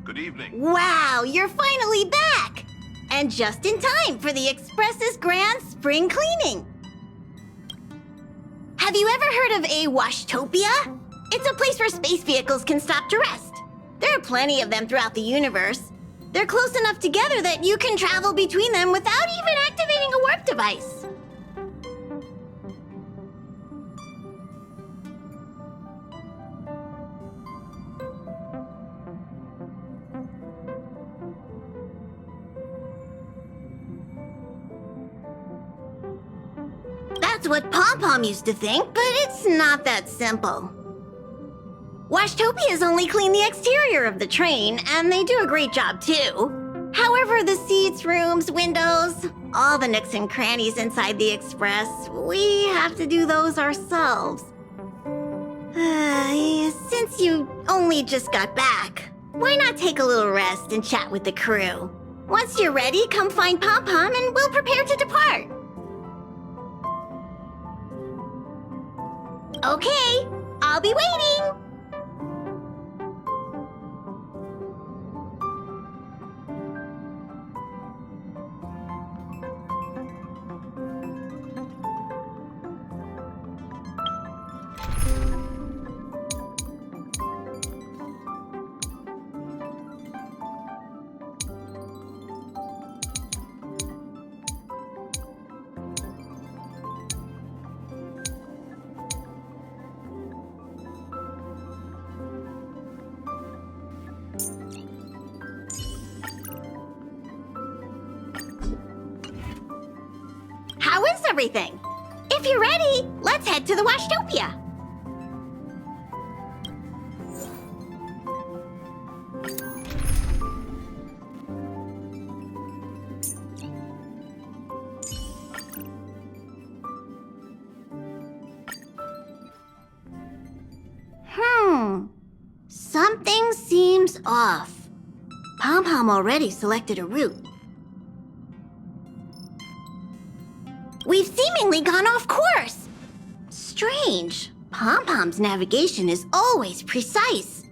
Good evening. Wow, you're finally back! And just in time for the Express's grand spring cleaning. Have you ever heard of a washtopia? It's a place where space vehicles can stop to rest. There are plenty of them throughout the universe. They're close enough together that you can travel between them without even activating a warp device. That's what Pom-Pom used to think, but it's not that simple. Washtopias only clean the exterior of the train, and they do a great job too. However, the seats, rooms, windows, all the nooks and crannies inside the Express, we have to do those ourselves. Since you only just got back, why not take a little rest and chat with the crew? Once you're ready, come find Pom-Pom and we'll prepare to depart. Okay, I'll be waiting. How is everything? If you're ready, let's head to the Washtopia. Something seems off. Pom-Pom already selected a route. We've seemingly gone off course. Strange. Pom-Pom's navigation is always precise.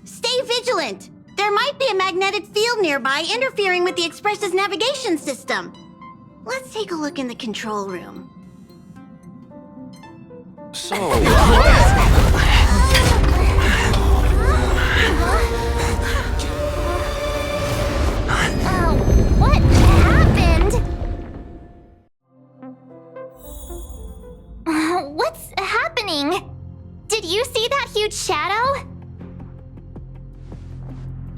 Stay vigilant. There might be a magnetic field nearby interfering with the Express's navigation system. Let's take a look in the control room. So, what happened? What's happening? Did you see that huge shadow?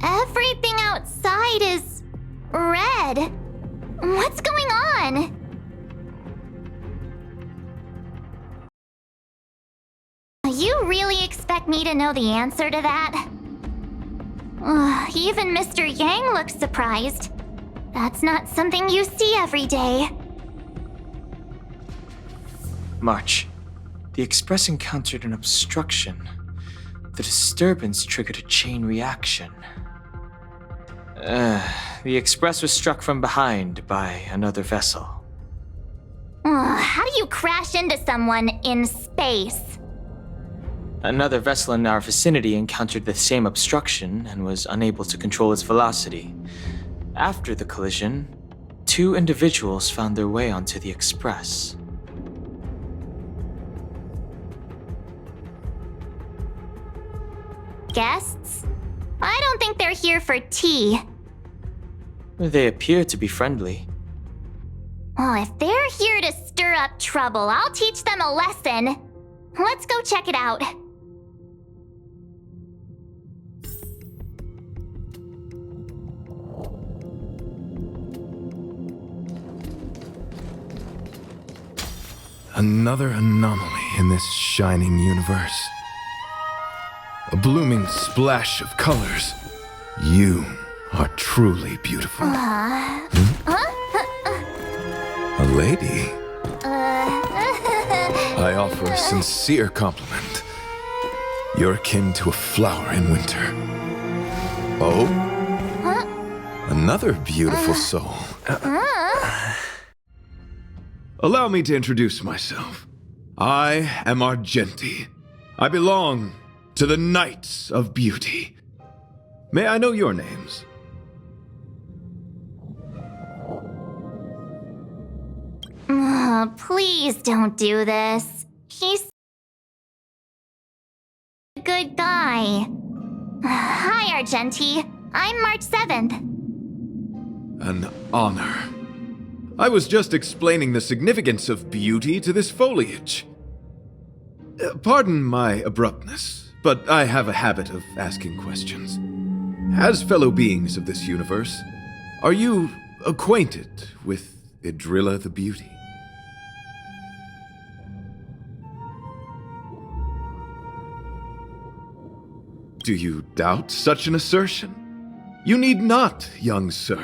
Everything outside is red. What's going on? You really expect me to know the answer to that? Even Mr. Yang looks surprised. That's not something you see every day. March, the Express encountered an obstruction. The disturbance triggered a chain reaction. The Express was struck from behind by another vessel. How do you crash into someone in space? Another vessel in our vicinity encountered the same obstruction and was unable to control its velocity. After the collision, 2 individuals found their way onto the Express. Guests? I don't think they're here for tea. They appear to be friendly. Well, if they're here to stir up trouble, I'll teach them a lesson. Let's go check it out. Another anomaly in this shining universe. A blooming splash of colors. You are truly beautiful. A lady? I offer a sincere compliment. You're akin to a flower in winter. Oh? Huh? Another beautiful soul. Allow me to introduce myself. I am Argenti. I belong to the Knights of Beauty. May I know your names? Please don't do this. He's a good guy. Hi, Argenti. I'm March 7th. An honor. I was just explaining the significance of beauty to this foliage. Pardon my abruptness, but I have a habit of asking questions. As fellow beings of this universe, are you acquainted with Idrilla the Beauty? Do you doubt such an assertion? You need not, young sir.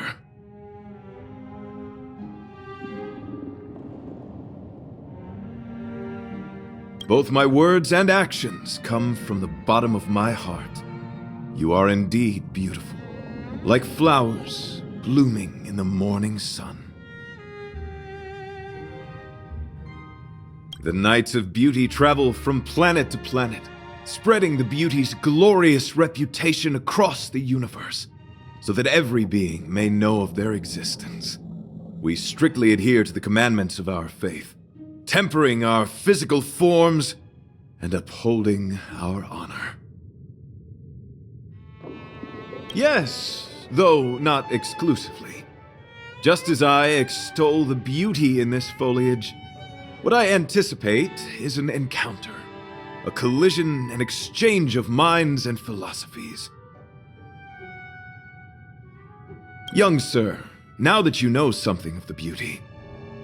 Both my words and actions come from the bottom of my heart. You are indeed beautiful, like flowers blooming in the morning sun. The Knights of Beauty travel from planet to planet, spreading the beauty's glorious reputation across the universe, so that every being may know of their existence. We strictly adhere to the commandments of our faith, tempering our physical forms and upholding our honor. Yes, though not exclusively. Just as I extol the beauty in this foliage, what I anticipate is an encounter, a collision and exchange of minds and philosophies. Young sir, now that you know something of the beauty,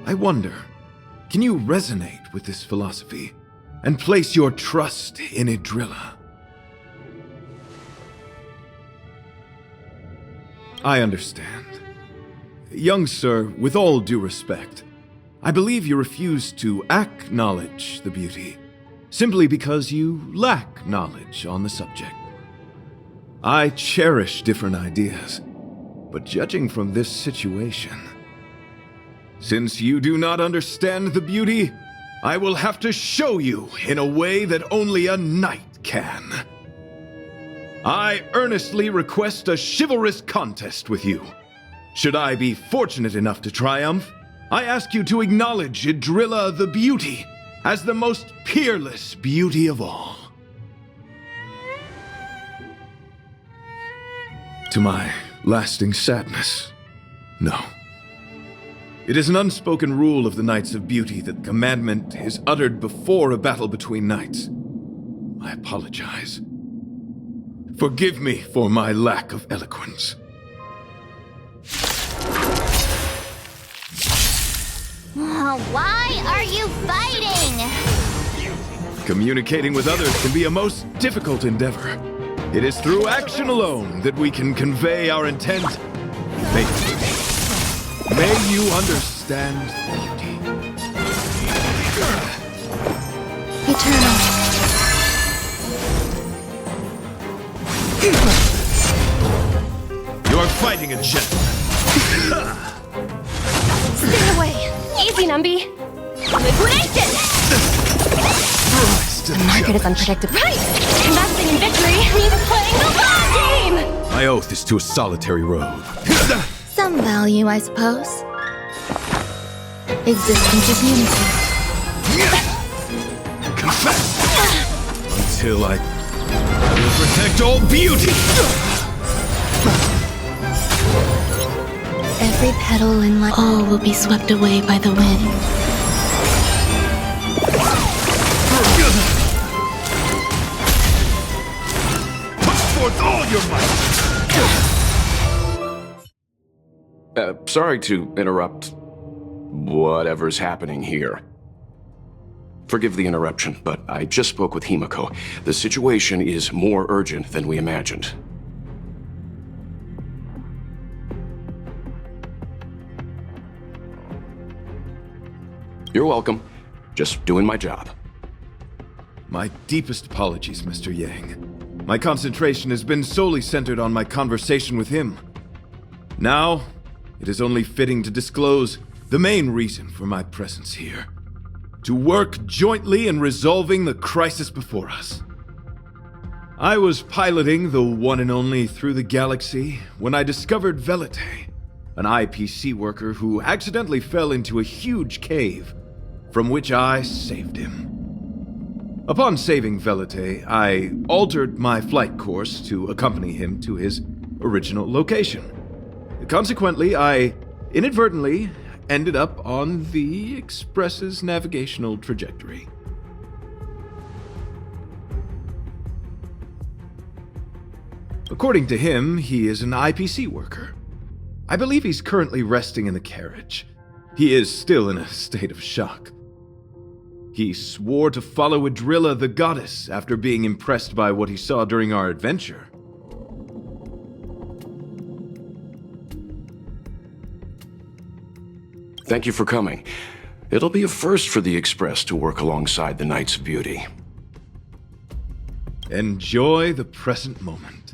I wonder, can you resonate with this philosophy and place your trust in Idrilla? I understand. Young sir, with all due respect, I believe you refuse to acknowledge the beauty, simply because you lack knowledge on the subject. I cherish different ideas, but judging from this situation, since you do not understand the beauty, I will have to show you in a way that only a knight can. I earnestly request a chivalrous contest with you. Should I be fortunate enough to triumph, I ask you to acknowledge Idrilla the Beauty as the most peerless beauty of all. To my lasting sadness, no. It is an unspoken rule of the Knights of Beauty that the commandment is uttered before a battle between knights. I apologize. Forgive me for my lack of eloquence. Why are you fighting? Communicating with others can be a most difficult endeavor. It is through action alone that we can convey our intent. May you understand beauty. Eternal. You are fighting a gentleman. Stay away! Easy, Numby! Liquidation! Christ, The market is unpredictable. Right! Investing in victory means playing the long game! My oath is to a solitary road. Some value, I suppose. Existence is unity. Confess! Until I will protect all beauty! Every petal in life. All will be swept away by the wind. Put forth all your might! Sorry to interrupt whatever's happening here. Forgive the interruption, but I just spoke with Himiko. The situation is more urgent than we imagined. You're welcome. Just doing my job. My deepest apologies, Mr. Yang. My concentration has been solely centered on my conversation with him. Now, it is only fitting to disclose the main reason for my presence here. To work jointly in resolving the crisis before us. I was piloting the one and only Through the Galaxy when I discovered Velite, an IPC worker who accidentally fell into a huge cave, from which I saved him. Upon saving Velite, I altered my flight course to accompany him to his original location. Consequently, I inadvertently ended up on the Express's navigational trajectory. According to him, he is an IPC worker. I believe he's currently resting in the carriage. He is still in a state of shock. He swore to follow Adrilla the goddess after being impressed by what he saw during our adventure. Thank you for coming. It'll be a first for the Express to work alongside the Knights of Beauty. Enjoy the present moment.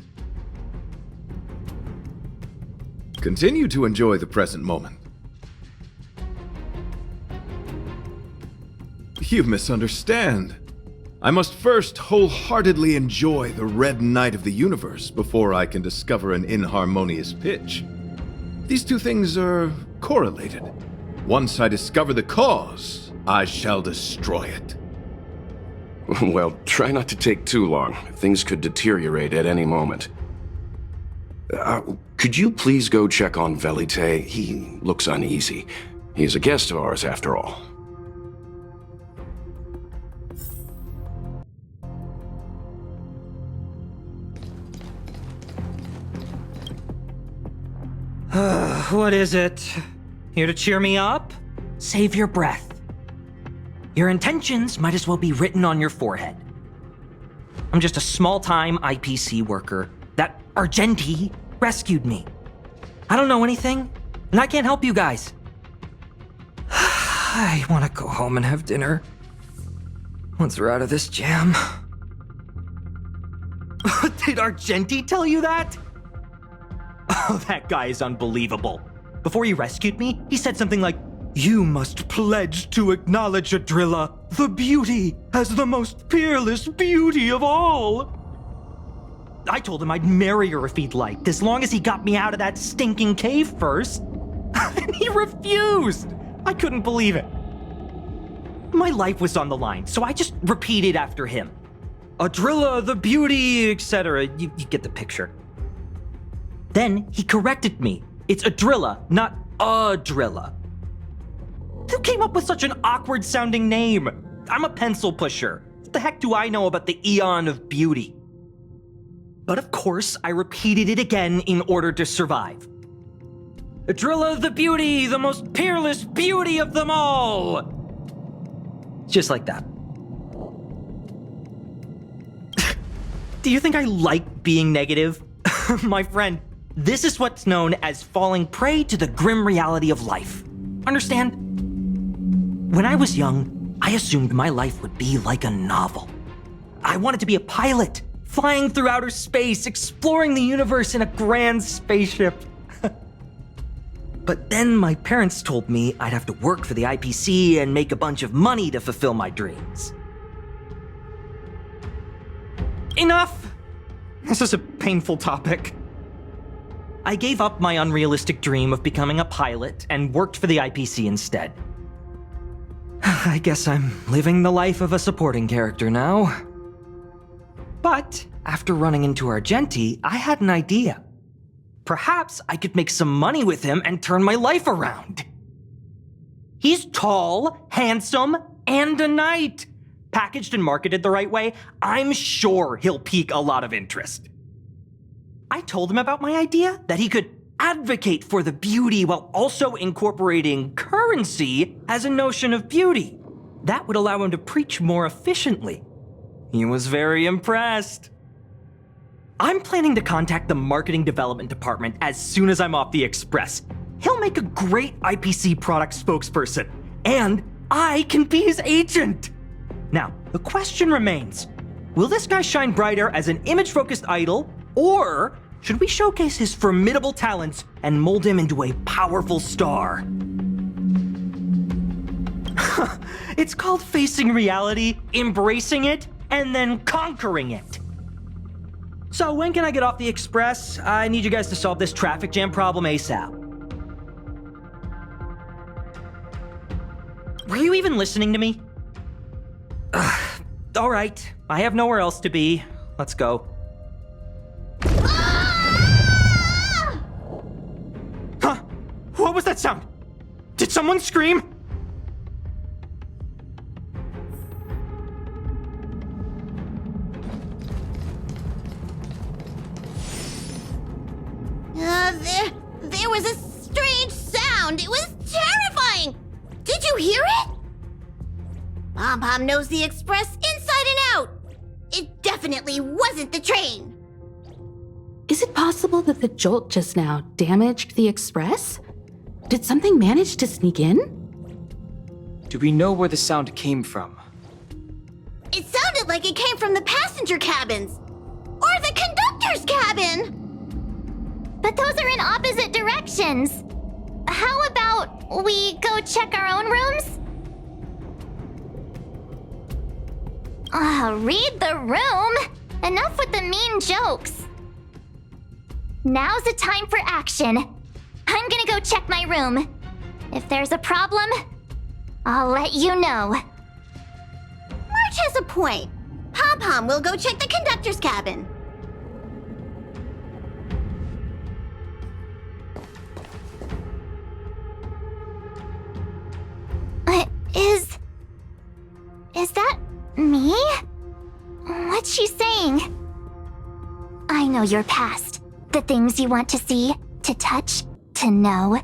Continue to enjoy the present moment. You misunderstand. I must first wholeheartedly enjoy the Red Knight of the Universe before I can discover an inharmonious pitch. These two things are correlated. Once I discover the cause, I shall destroy it. Well, try not to take too long. Things could deteriorate at any moment. Could you please go check on Velite? He looks uneasy. He's a guest of ours, after all. What is it? Here to cheer me up? Save your breath. Your intentions might as well be written on your forehead. I'm just a small-time IPC worker. That Argenti rescued me. I don't know anything, and I can't help you guys. I want to go home and have dinner. Once we're out of this jam. Did Argenti tell you that? Oh, that guy is unbelievable. Before he rescued me, he said something like, "You must pledge to acknowledge Adrilla, the beauty, as the most peerless beauty of all." I told him I'd marry her if he'd liked, as long as he got me out of that stinking cave first. And he refused. I couldn't believe it. My life was on the line, so I just repeated after him. Adrilla, the beauty, etc. You get the picture. Then he corrected me. It's Adrilla, not Adrilla. Who came up with such an awkward-sounding name? I'm a pencil pusher. What the heck do I know about the Eon of Beauty? But of course, I repeated it again in order to survive. Adrilla the beauty, the most peerless beauty of them all! Just like that. Do you think I like being negative? My friend, this is what's known as falling prey to the grim reality of life. Understand? When I was young, I assumed my life would be like a novel. I wanted to be a pilot, flying through outer space, exploring the universe in a grand spaceship. But then my parents told me I'd have to work for the IPC and make a bunch of money to fulfill my dreams. Enough! This is a painful topic. I gave up my unrealistic dream of becoming a pilot and worked for the IPC instead. I guess I'm living the life of a supporting character now. But after running into Argenti, I had an idea. Perhaps I could make some money with him and turn my life around. He's tall, handsome, and a knight. Packaged and marketed the right way, I'm sure he'll pique a lot of interest. I told him about my idea, that he could advocate for the beauty while also incorporating currency as a notion of beauty. That would allow him to preach more efficiently. He was very impressed. I'm planning to contact the marketing development department as soon as I'm off the Express. He'll make a great IPC product spokesperson, and I can be his agent. Now, the question remains, Will this guy shine brighter as an image-focused idol, or should we showcase his formidable talents and mold him into a powerful star? It's called facing reality, embracing it, and then conquering it. So when can I get off the express? I need you guys to solve this traffic jam problem ASAP. Were you even listening to me? All right, I have nowhere else to be. Let's go. Huh? What was that sound? Did someone scream? There was a strange sound. It was terrifying. Did you hear it? Pom-Pom knows the express inside and out. It definitely wasn't the train. Is it possible that the jolt just now damaged the express? Did something manage to sneak in? Do we know where the sound came from? It sounded like it came from the passenger cabins. Or the conductor's cabin. But those are in opposite directions. How about we go check our own rooms? Read the room. Enough with the mean jokes. Now's the time for action. I'm gonna go check my room. If there's a problem, I'll let you know. March has a point. Pom-Pom will go check the conductor's cabin. Is that me? What's she saying? I know your past. The things you want to see, to touch, to know.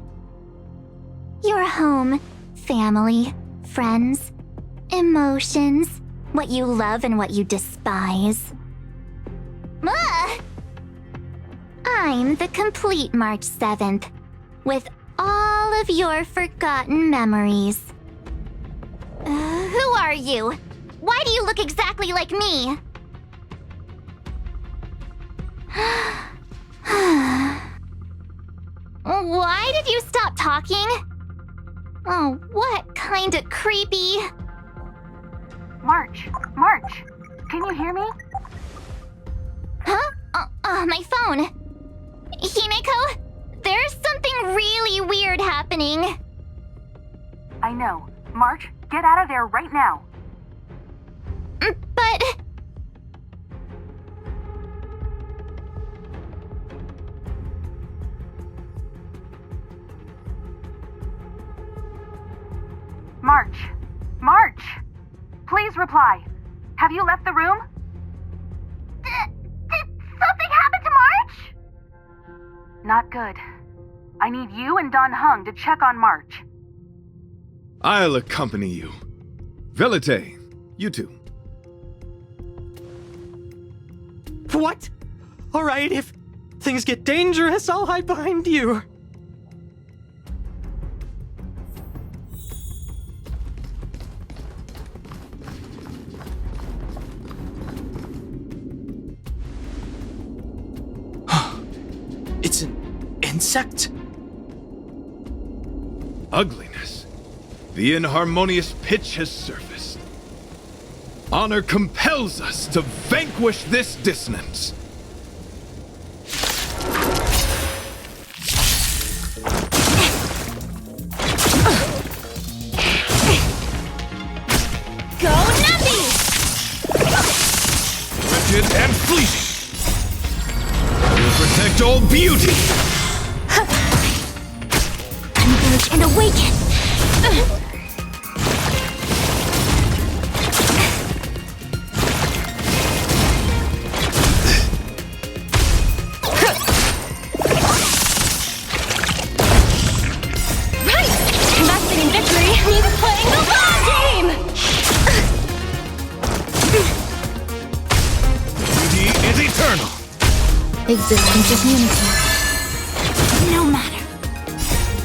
Your home, family, friends, emotions, what you love and what you despise. I'm the complete March 7th, with all of your forgotten memories. Who are you? Why do you look exactly like me? Why did you stop talking? Oh, what kind of creepy... March, can you hear me? Huh? My phone. Himeko, there's something really weird happening. I know. March, get out of there right now. But... March! Please reply. Have you left the room? Did something happen to March? Not good. I need you and Don Hung to check on March. I'll accompany you. Velite, you too. What? All right, if things get dangerous, I'll hide behind you. It's an insect? Ugliness. The inharmonious pitch has surfaced. Honor compels us to vanquish this dissonance. Go Nappy! Wretched and fleeting. I will protect all beauty. Converge and awaken. Investing in victory means playing the long game! Beauty is eternal. Existence is unity. No matter.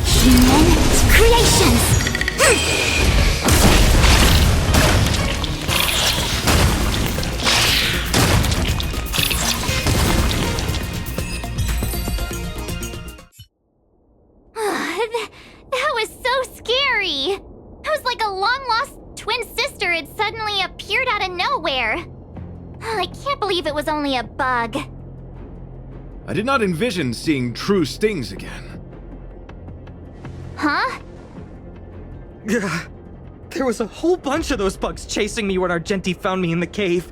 Human creations. nowhere. I can't believe it was only a bug. I did not envision seeing true stings again. Huh? There was a whole bunch of those bugs chasing me when Argenti found me in the cave.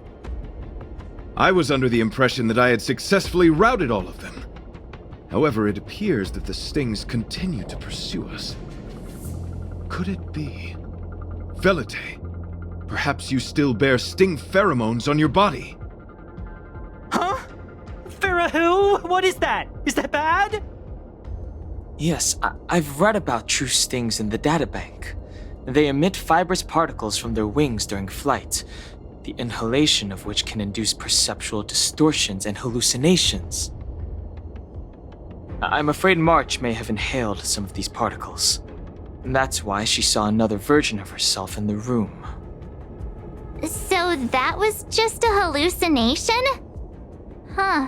I was under the impression that I had successfully routed all of them. However, it appears that the stings continue to pursue us. Could it be? Velite, perhaps you still bear sting pheromones on your body. Huh? Farah who? What is that? Is that bad? Yes, I've read about true stings in the databank. They emit fibrous particles from their wings during flight, the inhalation of which can induce perceptual distortions and hallucinations. I'm afraid March may have inhaled some of these particles. And that's why she saw another version of herself in the room. So that was just a hallucination? Huh.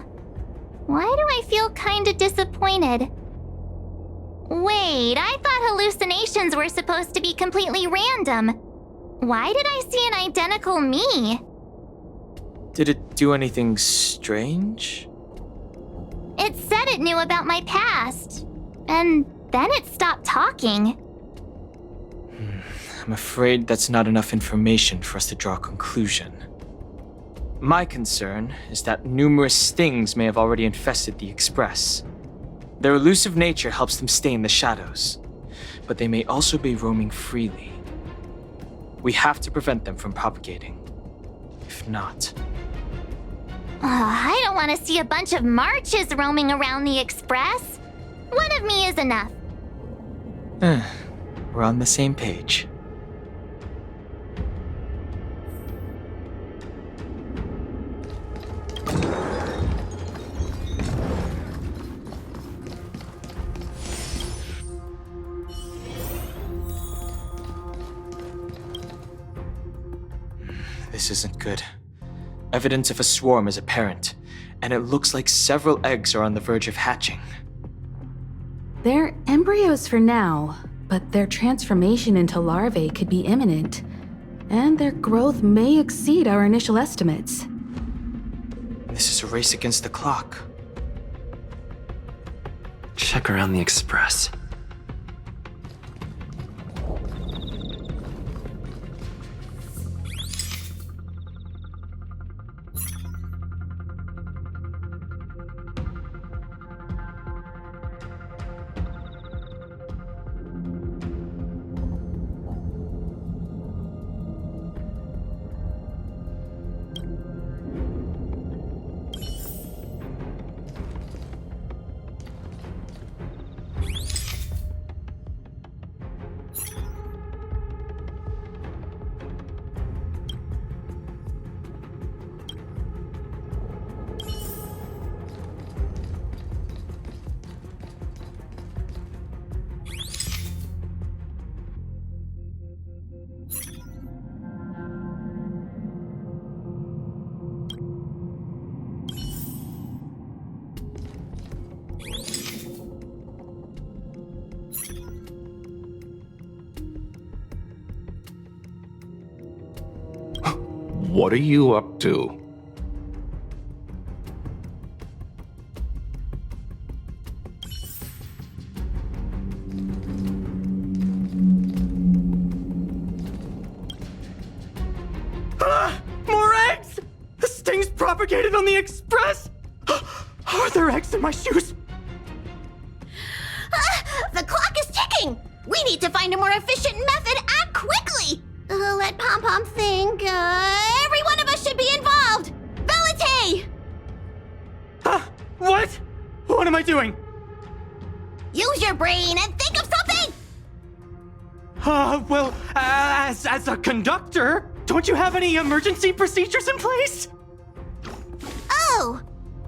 Why do I feel kinda disappointed? Wait, I thought hallucinations were supposed to be completely random. Why did I see an identical me? Did it do anything strange? It said it knew about my past. And then it stopped talking. I'm afraid that's not enough information for us to draw a conclusion. My concern is that numerous stings may have already infested the Express. Their elusive nature helps them stay in the shadows, but they may also be roaming freely. We have to prevent them from propagating. If not... I don't want to see a bunch of Marches roaming around the Express. One of me is enough. We're on the same page. This isn't good. Evidence of a swarm is apparent, and it looks like several eggs are on the verge of hatching. They're embryos for now, but their transformation into larvae could be imminent, and their growth may exceed our initial estimates. This is a race against the clock. Check around the Express. What are you up to? More eggs! The stings propagated on the Express! Are there eggs in my shoes? The clock is ticking! We need to find a more efficient method. Act quickly! Let Pom Pom think. Every one of us should be involved! Velite! What? What am I doing? Use your brain and think of something! Well, as a conductor, don't you have any emergency procedures in place? Oh!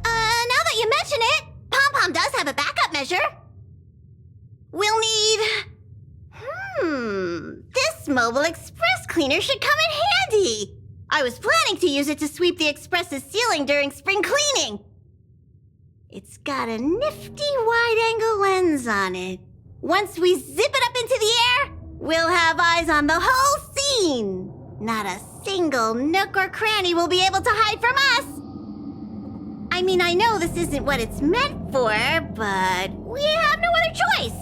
Now that you mention it, Pom Pom does have a backup measure. We'll need... This mobile express cleaner should come in handy. I was planning to use it to sweep the express's ceiling during spring cleaning. It's got a nifty wide-angle lens on it. Once we zip it up into the air, we'll have eyes on the whole scene. Not a single nook or cranny will be able to hide from us. I mean, I know this isn't what it's meant for, but we have no other choice.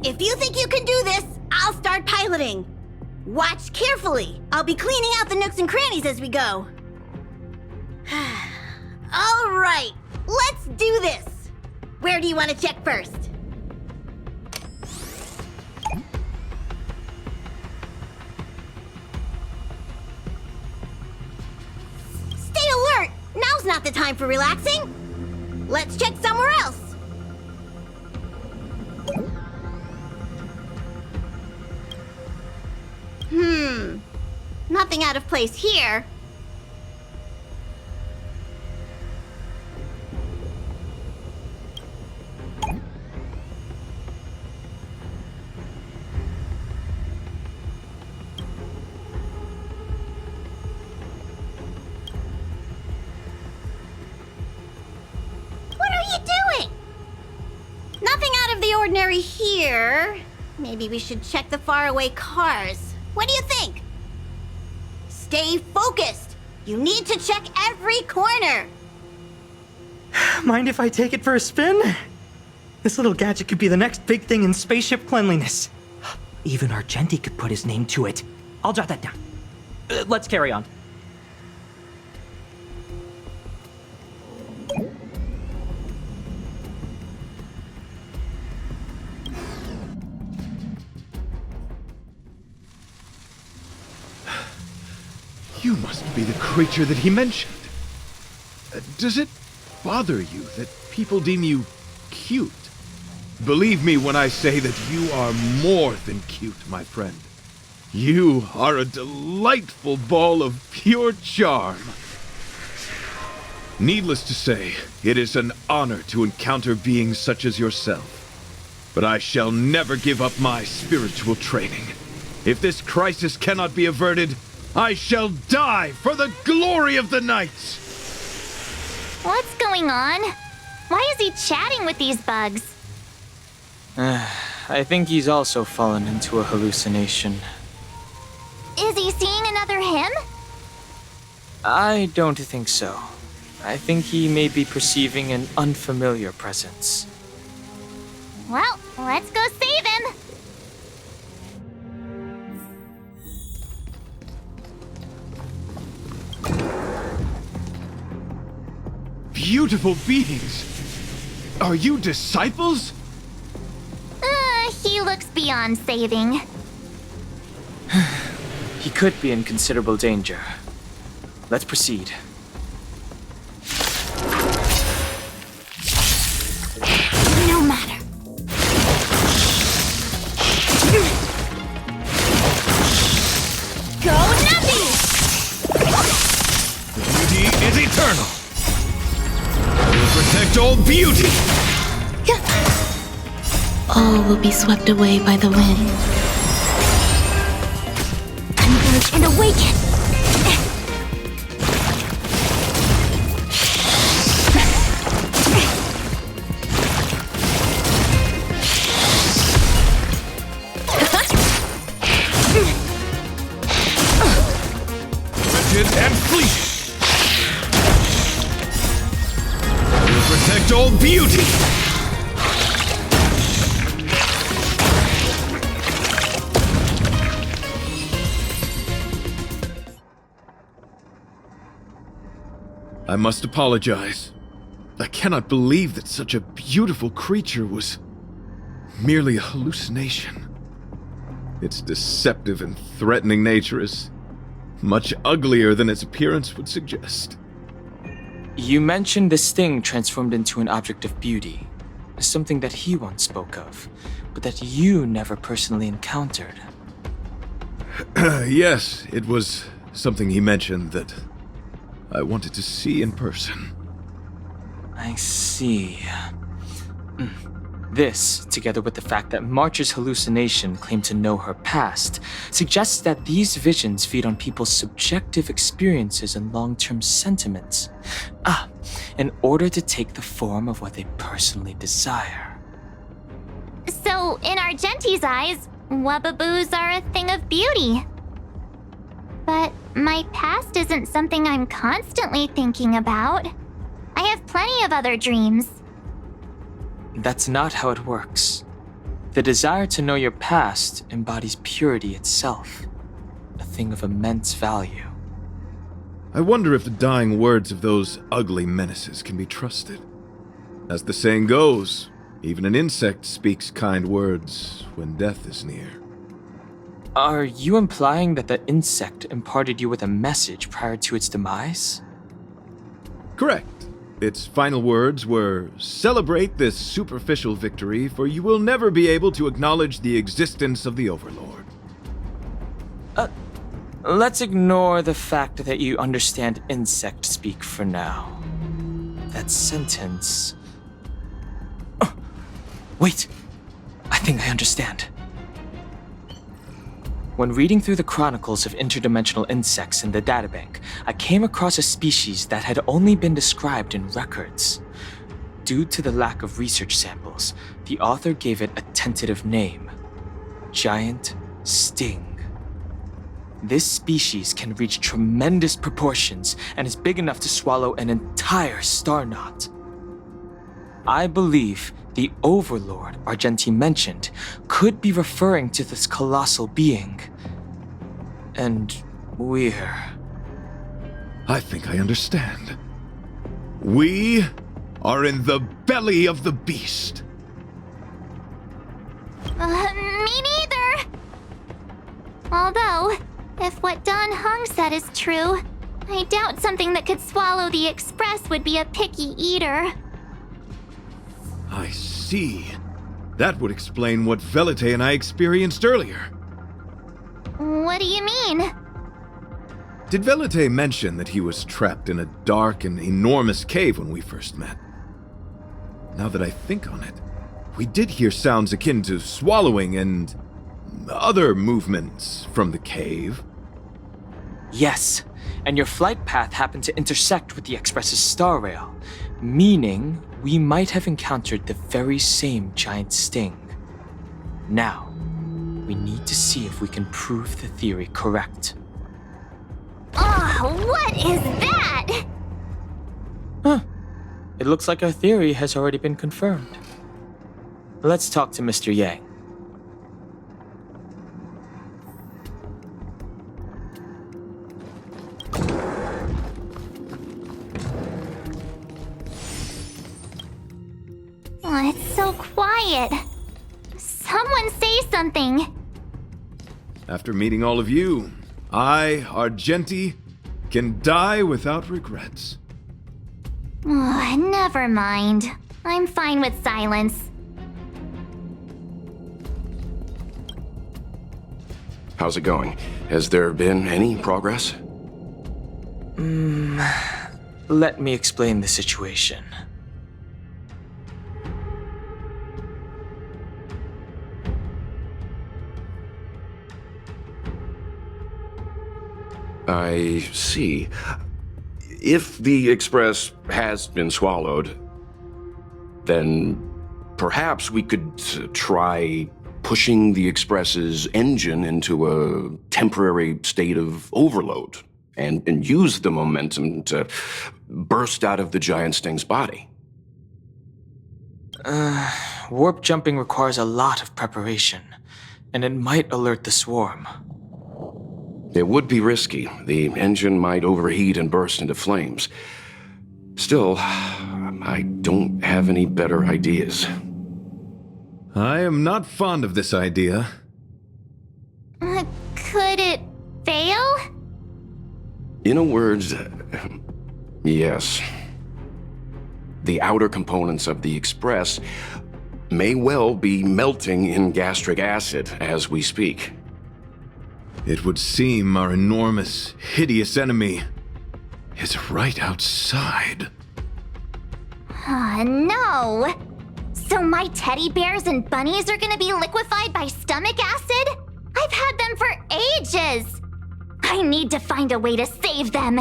If you think you can do this, I'll start piloting. Watch carefully. I'll be cleaning out the nooks and crannies as we go. All right, let's do this. Where do you want to check first? Stay alert! Now's not the time for relaxing. Let's check somewhere else. Nothing out of place here. Nothing out of the ordinary here. Maybe we should check the faraway cars. What do you think? Stay focused. You need to check every corner. Mind if I take it for a spin? This little gadget could be the next big thing in spaceship cleanliness. Even Argenti could put his name to it. I'll jot that down. Let's carry on. You must be the creature that he mentioned. Does it bother you that people deem you cute? Believe me when I say that you are more than cute, my friend. You are a delightful ball of pure charm. Needless to say, it is an honor to encounter beings such as yourself. But I shall never give up my spiritual training. If this crisis cannot be averted, I shall die for the glory of the night! What's going on? Why is he chatting with these bugs? I think he's also fallen into a hallucination. Is he seeing another him? I don't think so. I think he may be perceiving an unfamiliar presence. Well, let's go save him! Beautiful beings! Are you disciples? He looks beyond saving. He could be in considerable danger. Let's proceed. No matter. Go Navi! Beauty is eternal! We'll protect all beauty! All will be swept away by the wind. Converge and awaken! Wretched and fleeting! We'll protect all beauty! I must apologize. I cannot believe that such a beautiful creature was merely a hallucination. Its deceptive and threatening nature is much uglier than its appearance would suggest. You mentioned this thing transformed into an object of beauty, something that he once spoke of, but that you never personally encountered. Yes, it was something he mentioned that I wanted to see in person. I see. This, together with the fact that March's hallucination claimed to know her past, suggests that these visions feed on people's subjective experiences and long-term sentiments. In order to take the form of what they personally desire. So, in Argenti's eyes, Wubbaboos are a thing of beauty. But my past isn't something I'm constantly thinking about. I have plenty of other dreams. That's not how it works. The desire to know your past embodies purity itself, a thing of immense value. I wonder if the dying words of those ugly menaces can be trusted. As the saying goes, even an insect speaks kind words when death is near. Are you implying that the insect imparted you with a message prior to its demise? Correct. Its final words were, "Celebrate this superficial victory, for you will never be able to acknowledge the existence of the Overlord." Let's ignore the fact that you understand insect speak for now. That sentence... Oh, wait! I think I understand. When reading through the chronicles of interdimensional insects in the databank, I came across a species that had only been described in records. Due to the lack of research samples, the author gave it a tentative name: Giant Sting. This species can reach tremendous proportions and is big enough to swallow an entire star knot. I believe the Overlord Argenti mentioned could be referring to this colossal being. And we're... I think I understand. We are in the belly of the beast. Me neither! Although, if what Don Hung said is true, I doubt something that could swallow the Express would be a picky eater. I see. That would explain what Velite and I experienced earlier. What do you mean? Did Velite mention that he was trapped in a dark and enormous cave when we first met? Now that I think on it, we did hear sounds akin to swallowing and other movements from the cave. Yes, and your flight path happened to intersect with the Express's star rail, meaning we might have encountered the very same giant sting. Now, we need to see if we can prove the theory correct. Oh, what is that? Huh. It looks like our theory has already been confirmed. Let's talk to Mr. Yang. Oh, it's so quiet. Someone say something. After meeting all of you, I, Argenti, can die without regrets. Oh, never mind. I'm fine with silence. How's it going? Has there been any progress? Let me explain the situation. I see. If the Express has been swallowed, then perhaps we could try pushing the Express's engine into a temporary state of overload and use the momentum to burst out of the giant sting's body. Warp jumping requires a lot of preparation, and it might alert the swarm. It would be risky. The engine might overheat and burst into flames. Still, I don't have any better ideas. I am not fond of this idea. Could it fail? In a word, yes. The outer components of the Express may well be melting in gastric acid as we speak. It would seem our enormous, hideous enemy is right outside. No! So my teddy bears and bunnies are gonna be liquefied by stomach acid? I've had them for ages! I need to find a way to save them!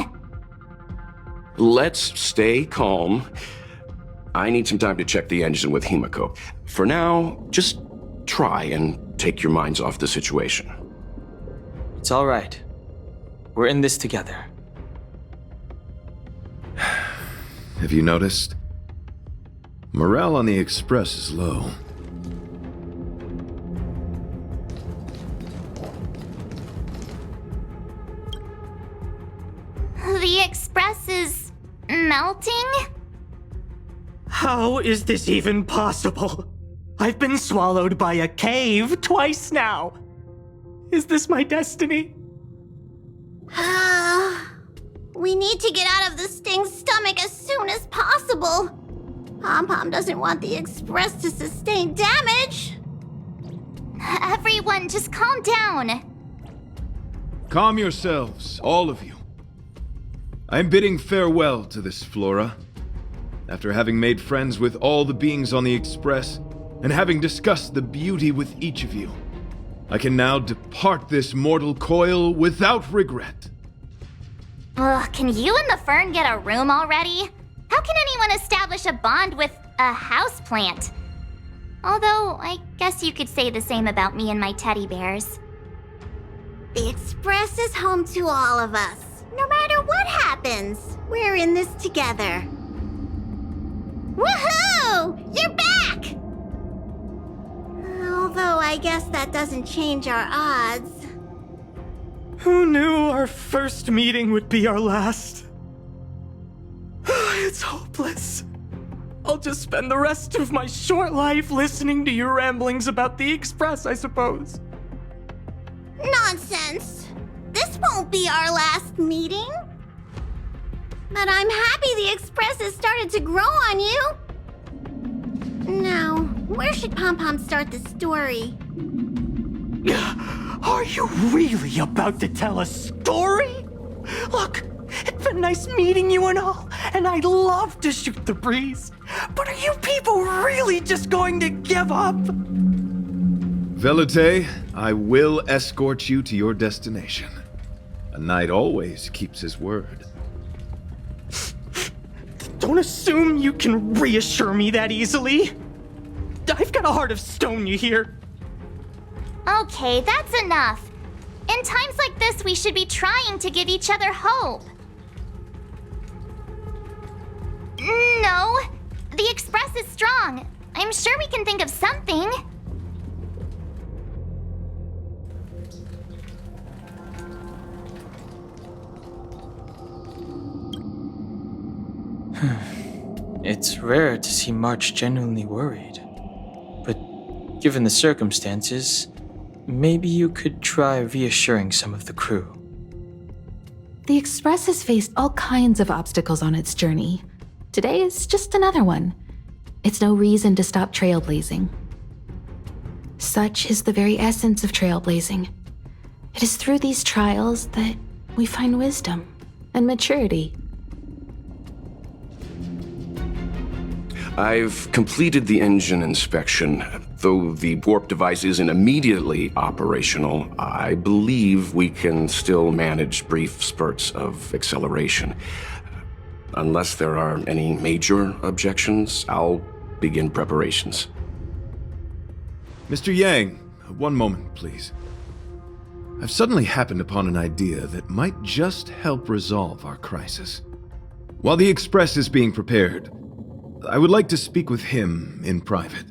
Let's stay calm. I need some time to check the engine with Himiko. For now, just try and take your minds off the situation. It's all right. We're in this together. Have you noticed? Morale on the Express is low. The Express is melting? How is this even possible? I've been swallowed by a cave twice now. Is this my destiny? We need to get out of this thing's stomach as soon as possible. Pom-Pom doesn't want the Express to sustain damage. Everyone, just calm down. Calm yourselves, all of you. I'm bidding farewell to this Flora. After having made friends with all the beings on the Express, and having discussed the beauty with each of you, I can now depart this mortal coil without regret. Ugh, can you and the Fern get a room already? How can anyone establish a bond with a houseplant? Although, I guess you could say the same about me and my teddy bears. The Express is home to all of us. No matter what happens, we're in this together. Woohoo! You're back! Although I guess that doesn't change our odds. Who knew our first meeting would be our last? It's hopeless. I'll just spend the rest of my short life listening to your ramblings about the Express, I suppose. Nonsense! This won't be our last meeting. But I'm happy the Express has started to grow on you. Now, where should Pom-Pom start the story? Are you really about to tell a story? Look, it's been nice meeting you and all, and I'd love to shoot the breeze. But are you people really just going to give up? Velite, I will escort you to your destination. A knight always keeps his word. Don't assume you can reassure me that easily. I've got a heart of stone, you hear? Okay, that's enough. In times like this, we should be trying to give each other hope. No, the Express is strong. I'm sure we can think of something. It's rare to see March genuinely worried. But given the circumstances, maybe you could try reassuring some of the crew. The Express has faced all kinds of obstacles on its journey. Today is just another one. It's no reason to stop trailblazing. Such is the very essence of trailblazing. It is through these trials that we find wisdom and maturity. I've completed the engine inspection. Though the warp device isn't immediately operational, I believe we can still manage brief spurts of acceleration. Unless there are any major objections, I'll begin preparations. Mr. Yang, one moment, please. I've suddenly happened upon an idea that might just help resolve our crisis. While the Express is being prepared, I would like to speak with him in private.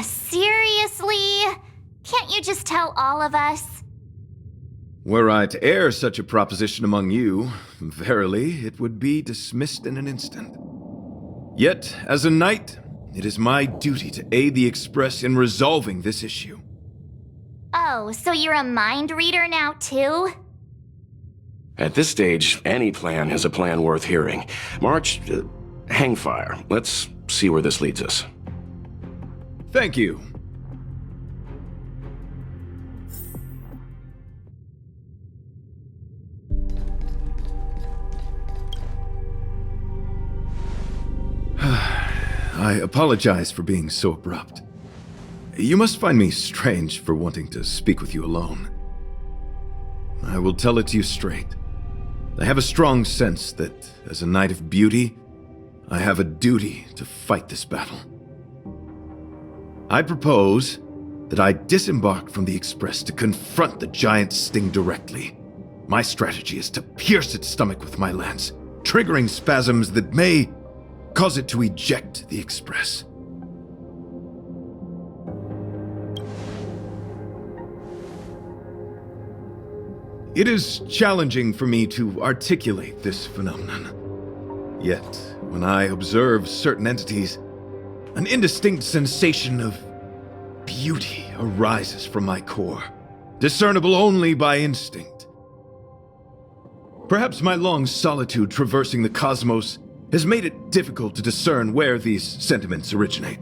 Seriously? Can't you just tell all of us? Were I to air such a proposition among you, verily, it would be dismissed in an instant. Yet, as a knight, it is my duty to aid the Express in resolving this issue. Oh, so you're a mind reader now, too? At this stage, any plan is a plan worth hearing. March, hang fire. Let's see where this leads us. Thank you. I apologize for being so abrupt. You must find me strange for wanting to speak with you alone. I will tell it to you straight. I have a strong sense that, as a knight of beauty, I have a duty to fight this battle. I propose that I disembark from the Express to confront the giant sting directly, My strategy is to pierce its stomach with my lance, triggering spasms that may cause it to eject the Express. It is challenging for me to articulate this phenomenon. Yet, when I observe certain entities, an indistinct sensation of beauty arises from my core, discernible only by instinct. Perhaps my long solitude traversing the cosmos has made it difficult to discern where these sentiments originate.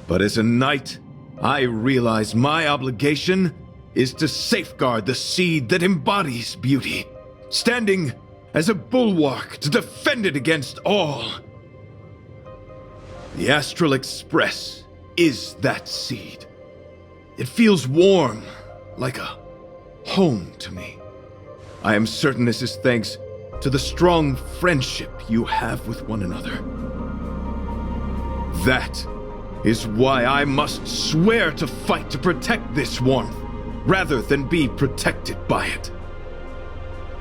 But as a knight, I realize my obligation is to safeguard the seed that embodies beauty, standing as a bulwark to defend it against all. The Astral Express is that seed. It feels warm, like a home to me. I am certain this is thanks to the strong friendship you have with one another. That is why I must swear to fight to protect this warmth, rather than be protected by it.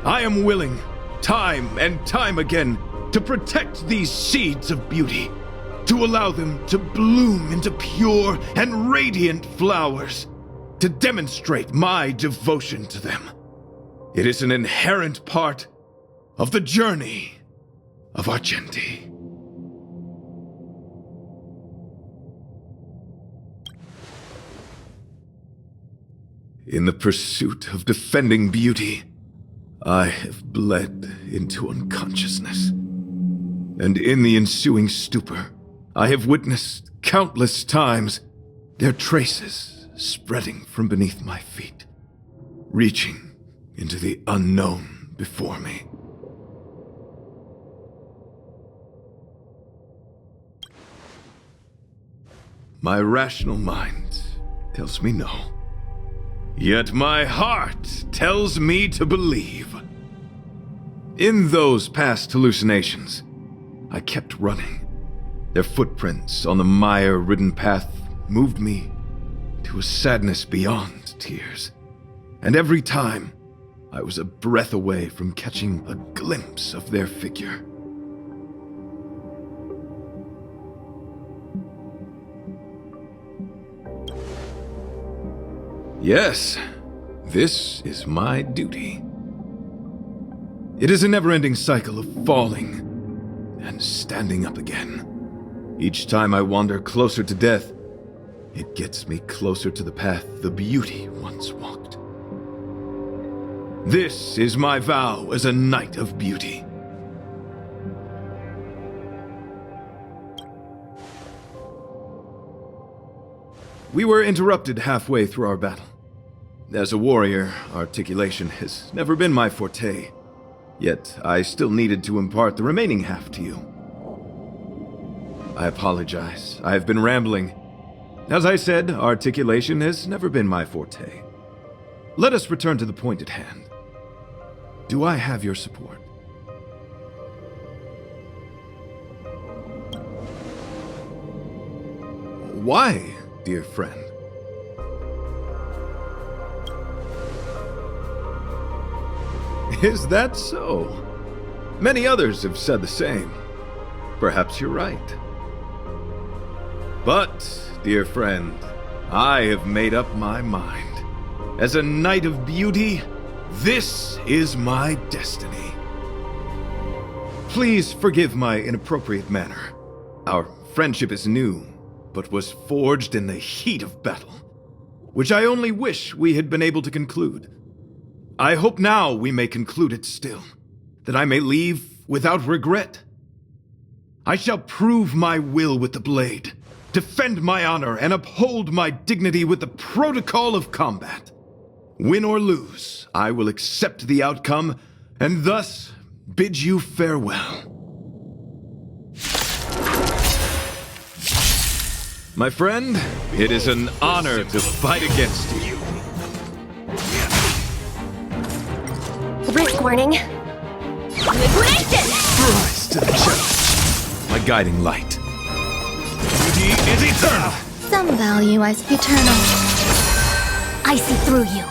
I am willing, time and time again, to protect these seeds of beauty, to allow them to bloom into pure and radiant flowers, to demonstrate my devotion to them. It is an inherent part of the journey of Argenti. In the pursuit of defending beauty, I have bled into unconsciousness. And in the ensuing stupor, I have witnessed countless times their traces spreading from beneath my feet, reaching into the unknown before me. My rational mind tells me no. Yet my heart tells me to believe. In those past hallucinations, I kept running. Their footprints on the mire-ridden path moved me to a sadness beyond tears. And every time, I was a breath away from catching a glimpse of their figure. Yes, this is my duty. It is a never-ending cycle of falling and standing up again. Each time I wander closer to death, it gets me closer to the path the beauty once walked. This is my vow as a knight of beauty. We were interrupted halfway through our battle. As a warrior, articulation has never been my forte, yet I still needed to impart the remaining half to you. I apologize. I have been rambling. As I said, articulation has never been my forte. Let us return to the point at hand. Do I have your support? Why, dear friend? Is that so? Many others have said the same. Perhaps you're right. But, dear friend, I have made up my mind. As a knight of beauty, this is my destiny. Please forgive my inappropriate manner. Our friendship is new, but was forged in the heat of battle, which I only wish we had been able to conclude. I hope now we may conclude it still, that I may leave without regret. I shall prove my will with the blade, defend my honor, and uphold my dignity with the protocol of combat. Win or lose, I will accept the outcome, and thus bid you farewell. My friend, it is an honor to fight against you. Risk warning. Liquidation! Rise to the challenge, my guiding light. Beauty is eternal. Some value as eternal. I see through you.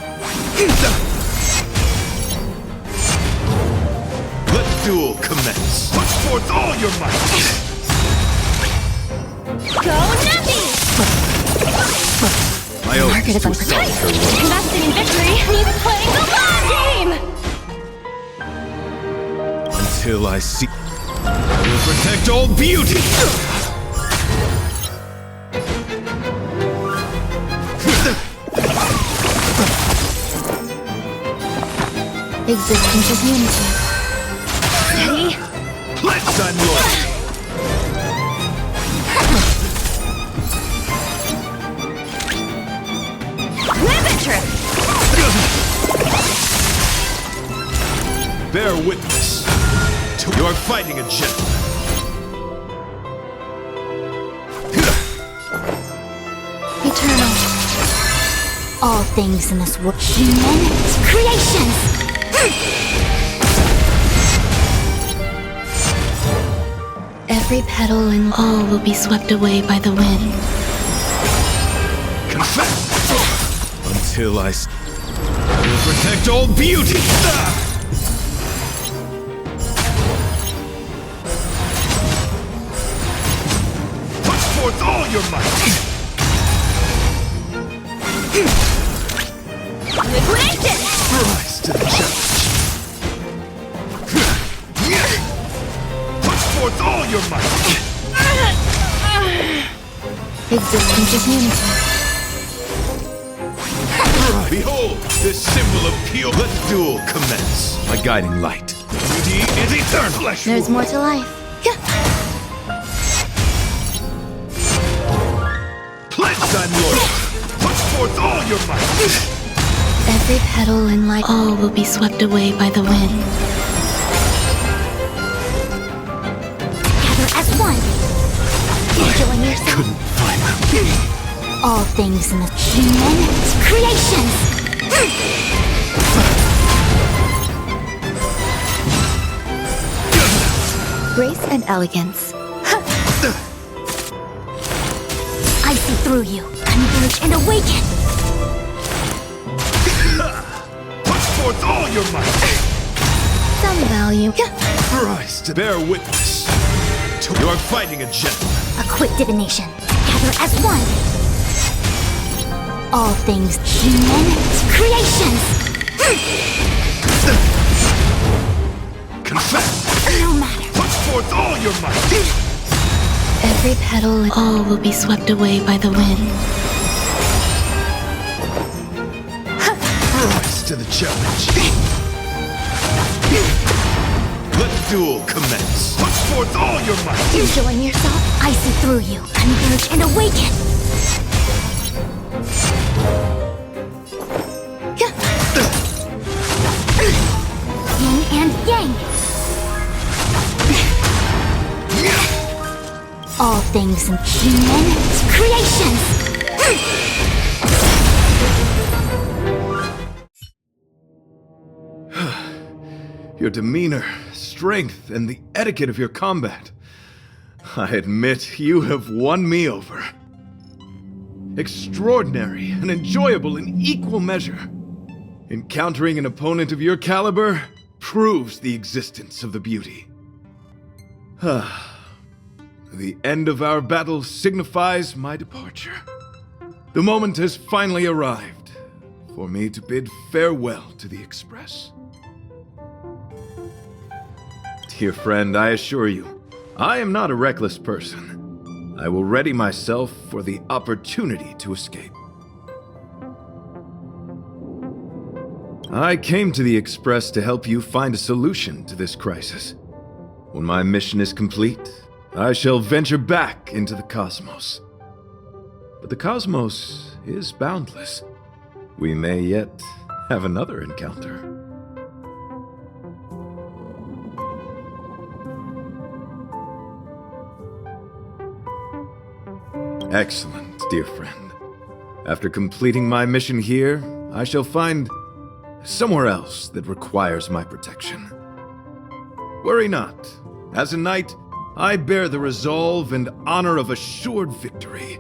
duel commence. Put forth all your might. Go Nappy! I owe Margaret is to a unprotected. solitary woman. Investing in victory means playing the long game! Until I see. I will protect all beauty. Existence is unity. Steady. Pledge thy loyalty. Ribbit trip! Bear witness to your fighting a gentleman. Eternal. All things in this world. Human creations! Every petal and all will be swept away by the wind. Confess! Until I will protect all beauty! Put forth all your might! Liquidation! Rise to the challenge! Put forth all your might! Existence is unity. Behold, this symbol of pure. Let the duel commence. My guiding light. Beauty is eternal. Flesh There's more to life. Pledge thy loyalty. Put forth all your might. Every petal and light, all will be swept away by the wind. Together as one. Enjoying yourself. Couldn't find them. All things in the human creations. Grace and elegance. I see through you. Converge and awaken. Put forth all your might. Some value. Rise to bear witness to your fighting a gentleman. A quick divination. Together as one. All things human creations. Confess. No matter. Put forth all your might. Every petal and all will be swept away by the wind. Rise to the challenge. Let the duel commence. Put forth all your might. Enjoying yourself. I see through you. Converge and awaken. Yin and yang. All things in human creations. Your demeanor, strength, and the etiquette of your combat. I admit you have won me over. Extraordinary and enjoyable in equal measure. Encountering an opponent of your caliber proves the existence of the beauty. The end of our battle signifies my departure. The moment has finally arrived for me to bid farewell to the Express. Dear friend, I assure you, I am not a reckless person. I will ready myself for the opportunity to escape. I came to the Express to help you find a solution to this crisis. When my mission is complete, I shall venture back into the cosmos. But the cosmos is boundless. We may yet have another encounter. Excellent, dear friend. After completing my mission here, I shall find somewhere else that requires my protection. Worry not. As a knight, I bear the resolve and honor of assured victory.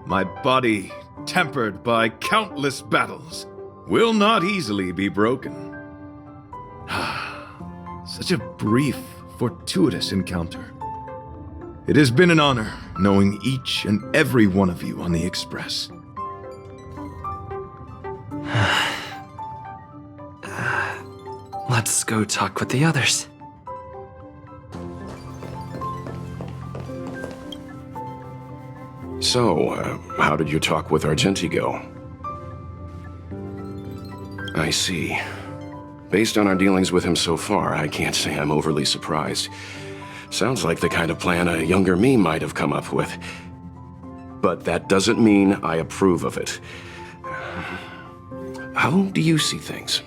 My body, tempered by countless battles, will not easily be broken. Such a brief, fortuitous encounter. It has been an honor knowing each and every one of you on the Express. Let's go talk with the others. So, how did your talk with Argenti go? I see. Based on our dealings with him so far, I can't say I'm overly surprised. Sounds like the kind of plan a younger me might have come up with. But that doesn't mean I approve of it. How do you see things?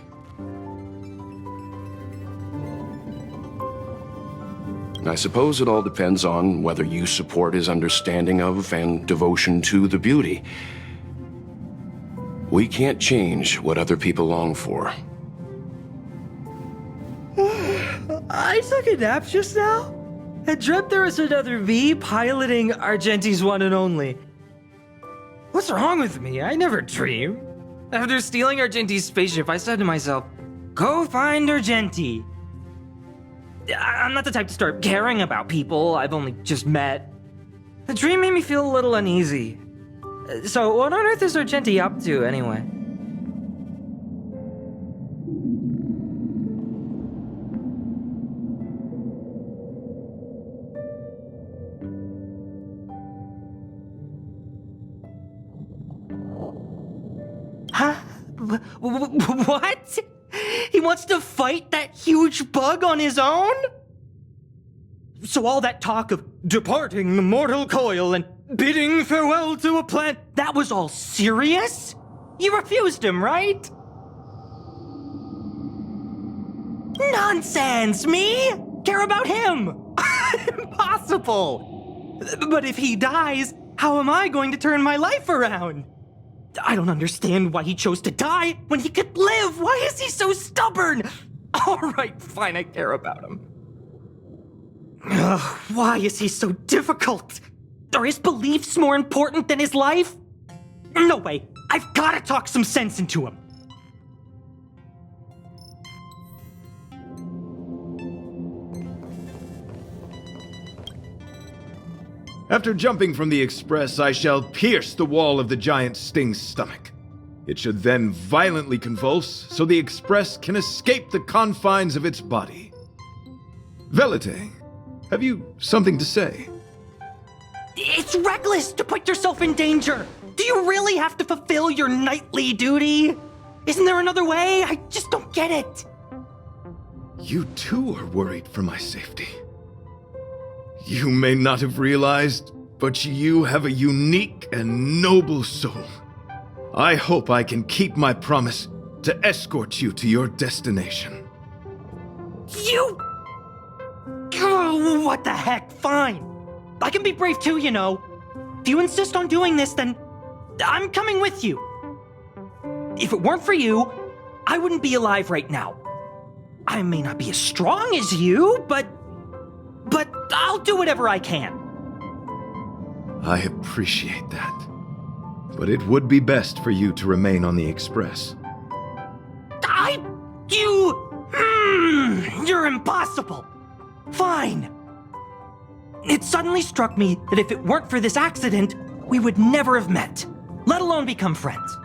I suppose it all depends on whether you support his understanding of and devotion to the beauty. We can't change what other people long for. I took a nap just now. I dreamt there was another me piloting Argenti's one and only. What's wrong with me? I never dream. After stealing Argenti's spaceship, I said to myself, go find Argenti. I'm not the type to start caring about people I've only just met. The dream made me feel a little uneasy. So what on earth is Argenti up to, anyway? Huh? What? He wants to fight that huge bug on his own? So all that talk of departing the mortal coil and bidding farewell to a plant, that was all serious? You refused him, right? Nonsense! Me? Care about him? Impossible! But if he dies, how am I going to turn my life around? I don't understand why he chose to die when he could live. Why is he so stubborn? All right, fine, I care about him. Ugh, why is he so difficult? Are his beliefs more important than his life? No way. I've got to talk some sense into him. After jumping from the Express, I shall pierce the wall of the giant Sting's stomach. It should then violently convulse, so the Express can escape the confines of its body. Velite, have you something to say? It's reckless to put yourself in danger. Do you really have to fulfill your knightly duty? Isn't there another way? I just don't get it. You too are worried for my safety. You may not have realized, but you have a unique and noble soul. I hope I can keep my promise to escort you to your destination. You... Oh, what the heck? Fine. I can be brave too, you know. If you insist on doing this, then I'm coming with you. If it weren't for you, I wouldn't be alive right now. I may not be as strong as you, but I'll do whatever I can. I appreciate that. But it would be best for you to remain on the Express. You're impossible. Fine. It suddenly struck me that if it weren't for this accident, we would never have met, let alone become friends.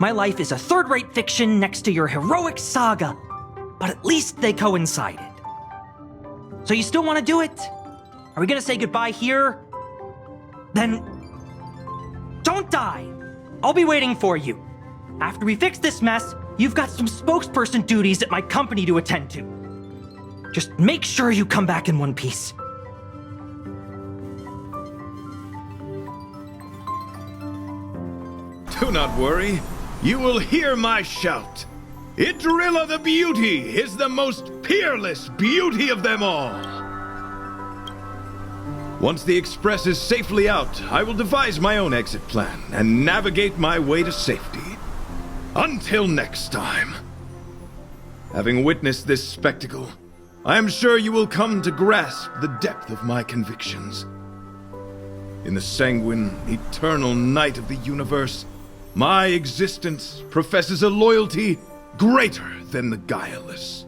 My life is a third-rate fiction next to your heroic saga, but at least they coincided. So you still want to do it? Are we gonna say goodbye here? Then don't die. I'll be waiting for you. After we fix this mess, you've got some spokesperson duties at my company to attend to. Just make sure you come back in one piece. Do not worry. You will hear my shout. Idrilla the Beauty is the most peerless beauty of them all. Once the Express is safely out, I will devise my own exit plan and navigate my way to safety. Until next time. Having witnessed this spectacle, I am sure you will come to grasp the depth of my convictions. In the sanguine, eternal night of the universe, my existence professes a loyalty greater than the guileless.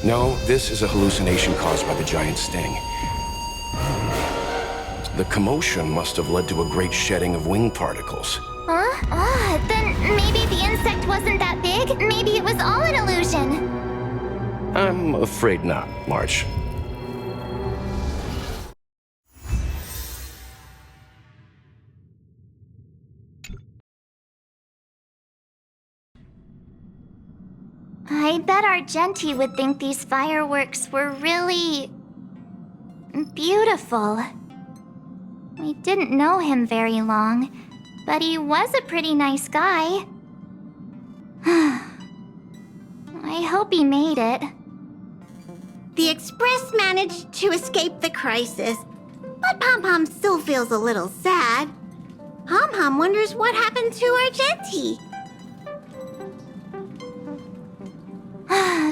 No, this is a hallucination caused by the giant sting. The commotion must have led to a great shedding of wing particles. Huh? Then maybe the insect wasn't that big? Maybe it was all an illusion? I'm afraid not, March. I bet Argenti would think these fireworks were really... beautiful. We didn't know him very long, but he was a pretty nice guy. I hope he made it. The Express managed to escape the crisis, but Pom Pom still feels a little sad. Pom Pom wonders what happened to Argenti.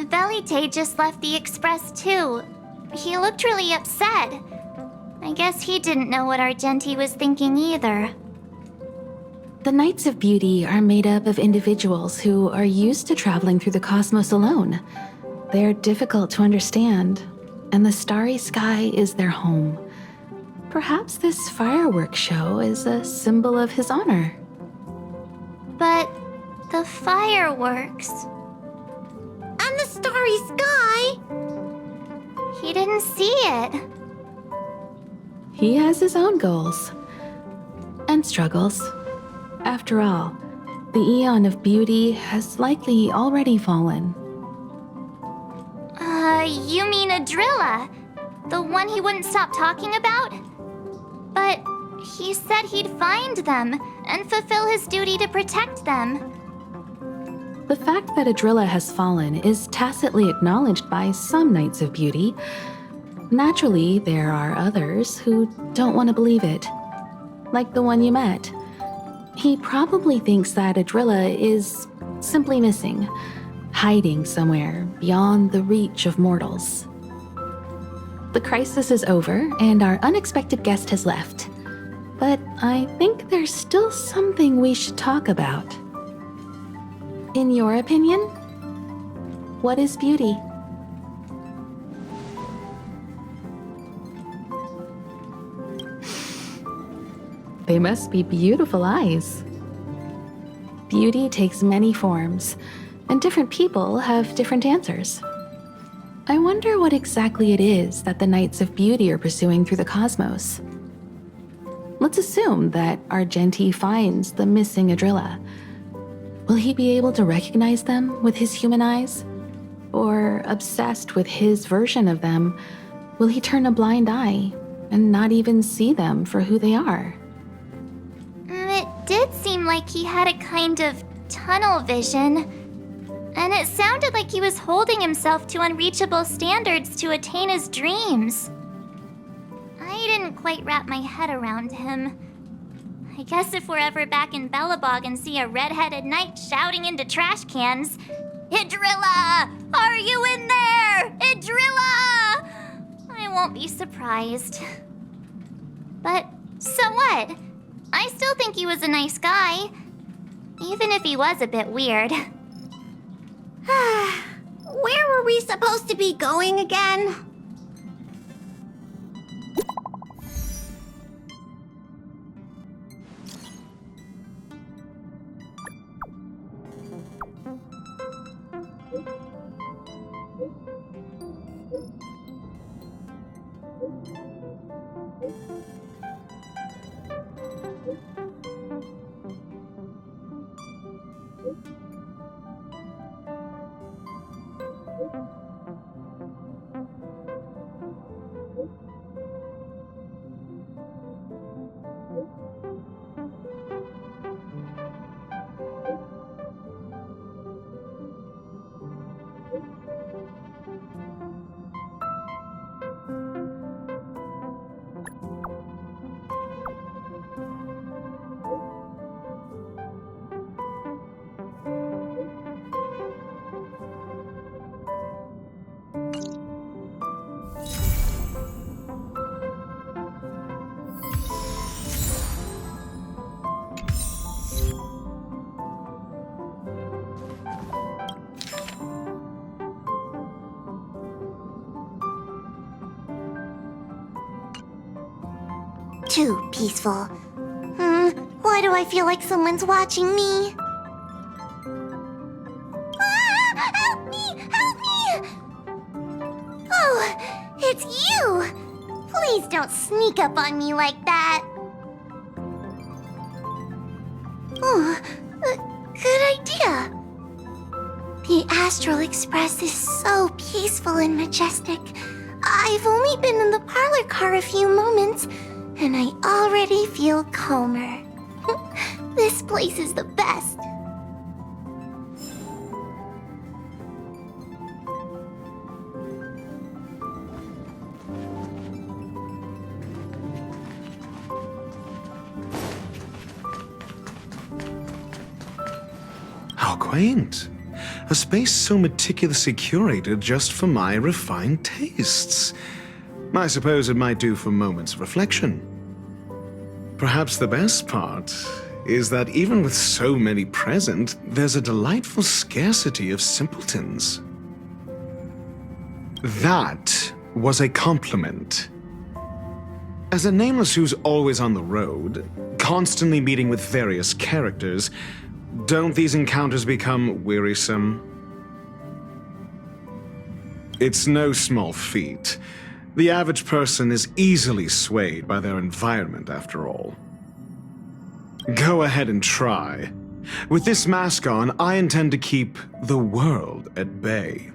Velite just left the Express too. He looked really upset. I guess he didn't know what Argenti was thinking either. The Knights of Beauty are made up of individuals who are used to traveling through the cosmos alone. They're difficult to understand, and the starry sky is their home. Perhaps this fireworks show is a symbol of his honor. But the fireworks... And the starry sky! He didn't see it. He has his own goals and struggles. After all, the Eon of Beauty has likely already fallen. You mean Adrilla? The one he wouldn't stop talking about? But he said he'd find them and fulfill his duty to protect them. The fact that Adrilla has fallen is tacitly acknowledged by some Knights of Beauty. Naturally, there are others who don't want to believe it. Like the one you met. He probably thinks that Adrilla is simply missing, hiding somewhere beyond the reach of mortals. The crisis is over, and our unexpected guest has left. But I think there's still something we should talk about. In your opinion, what is beauty? They must be beautiful eyes. Beauty takes many forms, and different people have different answers. I wonder what exactly it is that the Knights of Beauty are pursuing through the cosmos. Let's assume that Argenti finds the missing Adrilla. Will he be able to recognize them with his human eyes? Or, obsessed with his version of them, will he turn a blind eye and not even see them for who they are? It did seem like he had a kind of tunnel vision. And it sounded like he was holding himself to unreachable standards to attain his dreams. I didn't quite wrap my head around him. I guess if we're ever back in Belobog and see a red-headed knight shouting into trash cans, "Idrilla! Are you in there? Idrilla!" I won't be surprised. But so what? I still think he was a nice guy, even if he was a bit weird. Where were we supposed to be going again? too peaceful. Why do I feel like someone's watching me? Ah, help me! Help me! Oh, it's you! Please don't sneak up on me like that. Oh, good idea. The Astral Express is so peaceful and majestic. I've only been in the parlor car a few moments, and I already feel calmer. This place is the best. How quaint. A space so meticulously curated just for my refined tastes. I suppose it might do for moments of reflection. Perhaps the best part is that even with so many present, there's a delightful scarcity of simpletons. That was a compliment. As a nameless who's always on the road, constantly meeting with various characters, don't these encounters become wearisome? It's no small feat. The average person is easily swayed by their environment, after all. Go ahead and try. With this mask on, I intend to keep the world at bay.